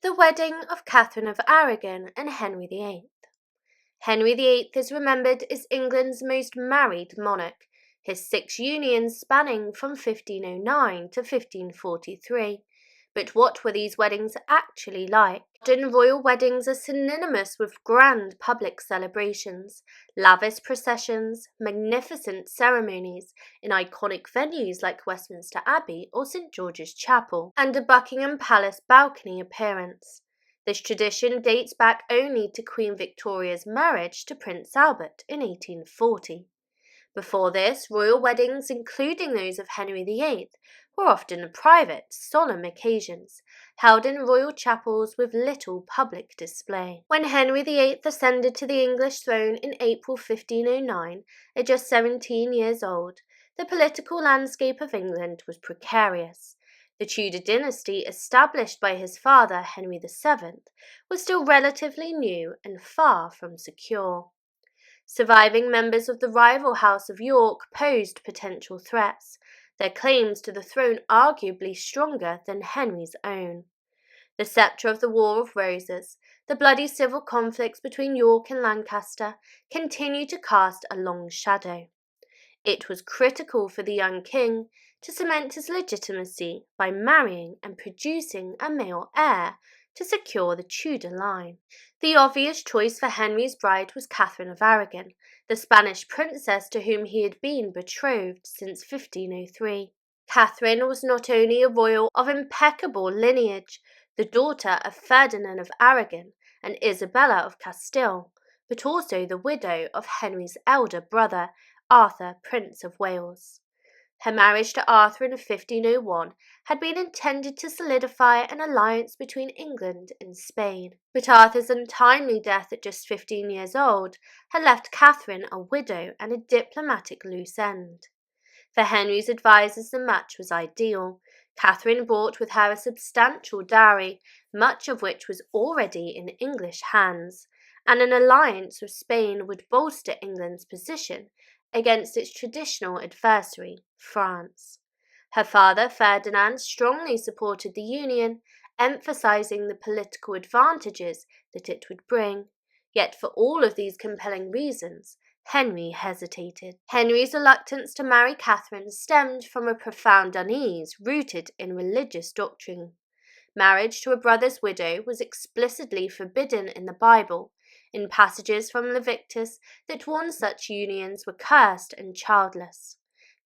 The wedding of Katherine of Aragon and Henry VIII. Henry VIII is remembered as England's most married monarch, his 6 unions spanning from 1509 to 1543. But what were these weddings actually like? Modern royal weddings are synonymous with grand public celebrations, lavish processions, magnificent ceremonies in iconic venues like Westminster Abbey or St George's Chapel, and a Buckingham Palace balcony appearance. This tradition dates back only to Queen Victoria's marriage to Prince Albert in 1840. Before this, royal weddings, including those of Henry VIII, were often private, solemn occasions, held in royal chapels with little public display. When Henry VIII ascended to the English throne in April 1509, at just 17 years old, the political landscape of England was precarious. The Tudor dynasty, established by his father Henry VII, was still relatively new and far from secure. Surviving members of the rival House of York posed potential threats, their claims to the throne arguably stronger than Henry's own. The sceptre of the War of Roses, the bloody civil conflicts between York and Lancaster, continued to cast a long shadow. It was critical for the young king to cement his legitimacy by marrying and producing a male heir to secure the Tudor line. The obvious choice for Henry's bride was Katherine of Aragon, the Spanish princess to whom he had been betrothed since 1503. Katherine was not only a royal of impeccable lineage, the daughter of Ferdinand of Aragon and Isabella of Castile, but also the widow of Henry's elder brother, Arthur, Prince of Wales. Her marriage to Arthur in 1501 had been intended to solidify an alliance between England and Spain, but Arthur's untimely death at just 15 years old had left Katherine a widow and a diplomatic loose end. For Henry's advisers, the match was ideal. Katherine brought with her a substantial dowry, much of which was already in English hands, and an alliance with Spain would bolster England's position against its traditional adversary, France. Her father, Ferdinand, strongly supported the union, emphasizing the political advantages that it would bring. Yet for all of these compelling reasons, Henry hesitated. Henry's reluctance to marry Katherine stemmed from a profound unease rooted in religious doctrine. Marriage to a brother's widow was explicitly forbidden in the Bible, in passages from Leviticus that warned such unions were cursed and childless.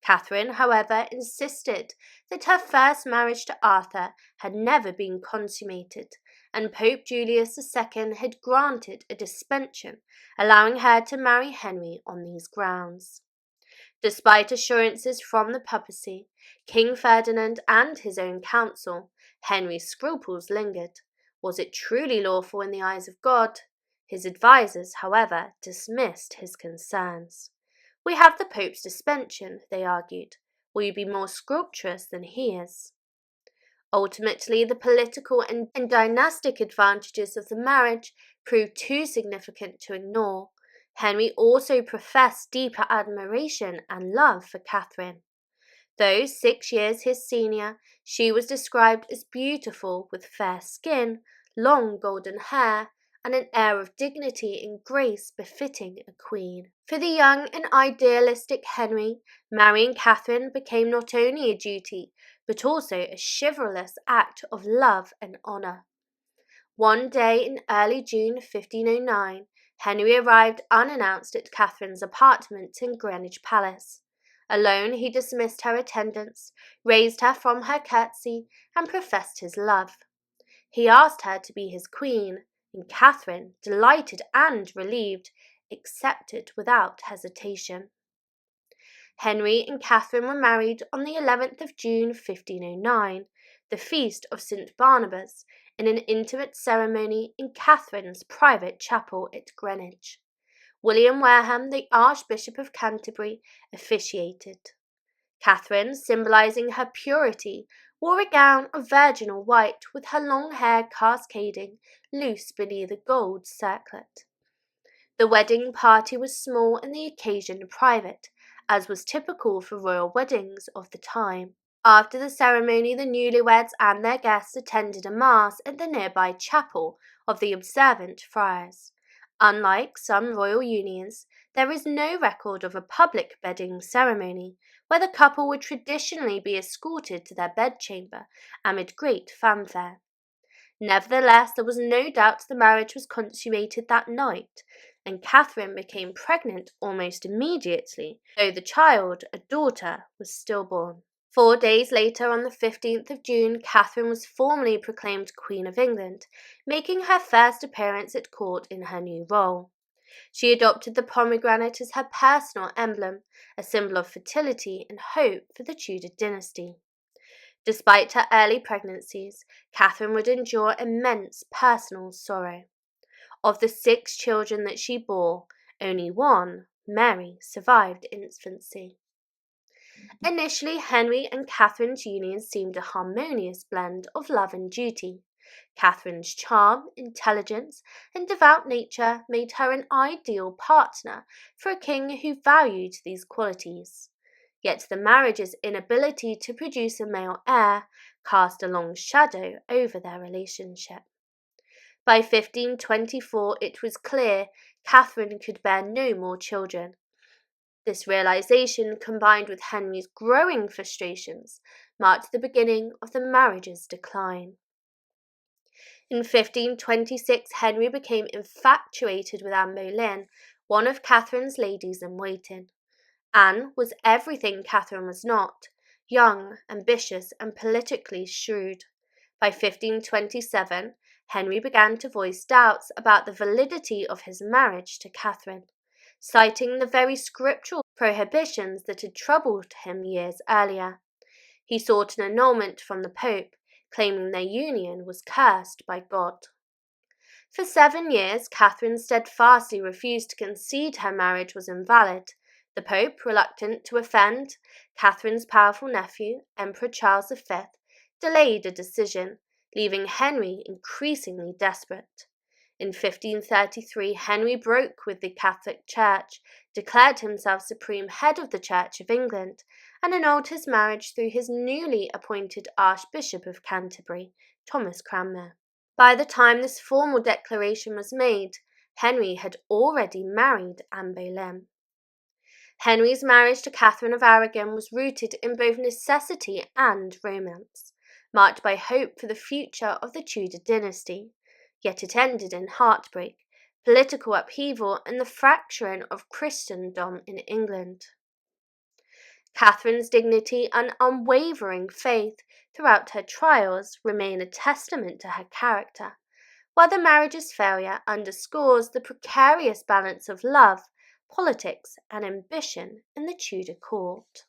Katherine, however, insisted that her first marriage to Arthur had never been consummated, and Pope Julius II had granted a suspension, allowing her to marry Henry on these grounds. Despite assurances from the papacy, King Ferdinand and his own council, Henry's scruples lingered. Was it truly lawful in the eyes of God? His advisers, however, dismissed his concerns. We have the Pope's suspension, they argued. Will you be more scrupulous than he is? Ultimately, the political and dynastic advantages of the marriage proved too significant to ignore. Henry also professed deeper admiration and love for Katherine. Though 6 years his senior, she was described as beautiful with fair skin, long golden hair, and an air of dignity and grace befitting a queen. For the young and idealistic Henry, marrying Katherine became not only a duty, but also a chivalrous act of love and honour. One day in early June 1509, Henry arrived unannounced at Katherine's apartment in Greenwich Palace. Alone, he dismissed her attendants, raised her from her curtsy, and professed his love. He asked her to be his queen, and Katherine, delighted and relieved, accepted without hesitation. Henry and Katherine were married on the 11th of June 1509, the feast of St. Barnabas, in an intimate ceremony in Katherine's private chapel at Greenwich. William Wareham, the Archbishop of Canterbury, officiated. Katherine, symbolizing her purity, wore a gown of virginal white with her long hair cascading loose beneath a gold circlet. The wedding party was small and the occasion private, as was typical for royal weddings of the time. After the ceremony, the newlyweds and their guests attended a mass at the nearby chapel of the observant friars. Unlike some royal unions, there is no record of a public bedding ceremony, where the couple would traditionally be escorted to their bedchamber amid great fanfare. Nevertheless, there was no doubt the marriage was consummated that night, and Catherine became pregnant almost immediately, though the child, a daughter, was stillborn. 4 days later, on the 15th of June, Catherine was formally proclaimed Queen of England, making her first appearance at court in her new role. She adopted the pomegranate as her personal emblem, a symbol of fertility and hope for the Tudor dynasty. Despite her early pregnancies, Catherine would endure immense personal sorrow. Of the 6 children that she bore, only one, Mary, survived infancy. Initially, Henry and Catherine's union seemed a harmonious blend of love and duty. Catherine's charm, intelligence, and devout nature made her an ideal partner for a king who valued these qualities. Yet the marriage's inability to produce a male heir cast a long shadow over their relationship. By 1524, it was clear Catherine could bear no more children. This realization, combined with Henry's growing frustrations, marked the beginning of the marriage's decline. In 1526, Henry became infatuated with Anne Boleyn, one of Catherine's ladies-in-waiting. Anne was everything Catherine was not: young, ambitious, and politically shrewd. By 1527, Henry began to voice doubts about the validity of his marriage to Catherine, citing the very scriptural prohibitions that had troubled him years earlier. He sought an annulment from the Pope, claiming their union was cursed by God. For 7 years, Catherine steadfastly refused to concede her marriage was invalid. The Pope, reluctant to offend Catherine's powerful nephew, Emperor Charles V, delayed a decision, leaving Henry increasingly desperate. In 1533, Henry broke with the Catholic Church, declared himself supreme head of the Church of England, and annulled his marriage through his newly appointed Archbishop of Canterbury, Thomas Cranmer. By the time this formal declaration was made, Henry had already married Anne Boleyn. Henry's marriage to Katherine of Aragon was rooted in both necessity and romance, marked by hope for the future of the Tudor dynasty. Yet it ended in heartbreak, political upheaval, and the fracturing of Christendom in England. Catherine's dignity and unwavering faith throughout her trials remain a testament to her character, while the marriage's failure underscores the precarious balance of love, politics, and ambition in the Tudor court.